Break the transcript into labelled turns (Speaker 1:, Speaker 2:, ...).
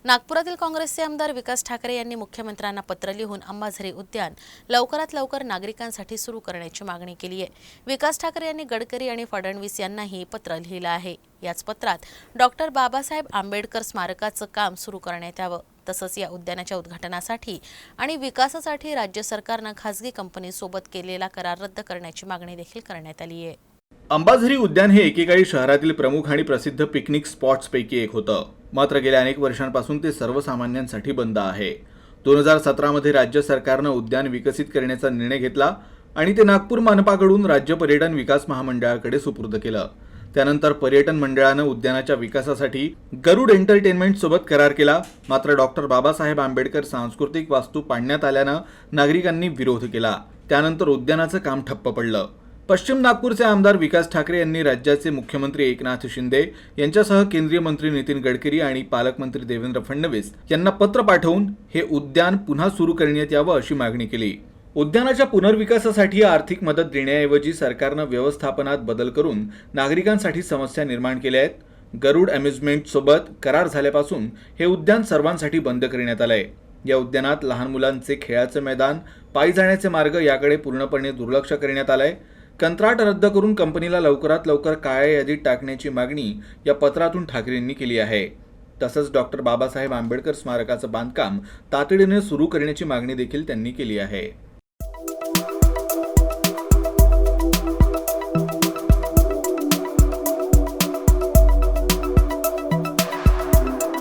Speaker 1: नागपुरातील काँग्रेसचे आमदार विकास ठाकरे यांनी मुख्यमंत्र्यांना पत्र लिहून अंबाझरी उद्यान लवकरात लवकर नागरिकांसाठी सुरू करण्याची मागणी केली आहे। विकास ठाकरे यांनी गडकरी आणि फडणवीस यांनाही पत्र लिहिलं आहे। याच पत्रात डॉक्टर बाबासाहेब आंबेडकर स्मारकाचं काम सुरू करण्यात यावं, तसंच या उद्यानाच्या उद्घाटनासाठी आणि विकासासाठी राज्य सरकारनं खासगी कंपनीसोबत केलेला करार रद्द करण्याची मागणी देखील करण्यात आली आहे।
Speaker 2: अंबाझरी उद्यान हे एकेकाळी शहरातील प्रमुख आणि प्रसिद्ध पिकनिक स्पॉट्सपैकी एक होतं। मात्र गेल्या अनेक वर्षांपासून ते सर्वसामान्यांसाठी बंद आहे। 2017 मध्ये राज्य सरकारनं उद्यान विकसित करण्याचा निर्णय घेतला आणि ते नागपूर मनपाकडून राज्य पर्यटन विकास महामंडळाकडे सुपूर्द केलं। त्यानंतर पर्यटन मंडळानं उद्यानाच्या विकासासाठी गरुड एंटरटेनमेंट सोबत करार केला। मात्र डॉक्टर बाबासाहेब आंबेडकर सांस्कृतिक वास्तू पाडण्यात आल्यानं नागरिकांनी विरोध केला। त्यानंतर उद्यानाचं काम ठप्प पडलं। पश्चिम नागपूरचे आमदार विकास ठाकरे यांनी राज्याचे मुख्यमंत्री एकनाथ शिंदे यांच्यासह केंद्रीय मंत्री नितीन गडकरी आणि पालकमंत्री देवेंद्र फडणवीस यांना पत्र पाठवून हे उद्यान पुन्हा सुरू करण्यात यावं अशी मागणी केली। उद्यानाच्या पुनर्विकासासाठी आर्थिक मदत देण्याऐवजी सरकारनं व्यवस्थापनात बदल करून नागरिकांसाठी समस्या निर्माण केल्या आहेत। गरुड अम्युजमेंट सोबत करार झाल्यापासून हे उद्यान सर्वांसाठी बंद करण्यात आलंय। या उद्यानात लहान मुलांचे खेळाचे मैदान, पायी जाण्याचे मार्ग याकडे पूर्णपणे दुर्लक्ष करण्यात आलंय। कंत्राट रद्द करून कंपनीला लवकरात लवकर काळ्या यादीत टाकण्याची मागणी या पत्रातून ठाकरेंनी केली आहे। तसंच डॉक्टर बाबासाहेब आंबेडकर स्मारकाचं बांधकाम तातडीने सुरू करण्याची मागणी देखील त्यांनी केली आहे।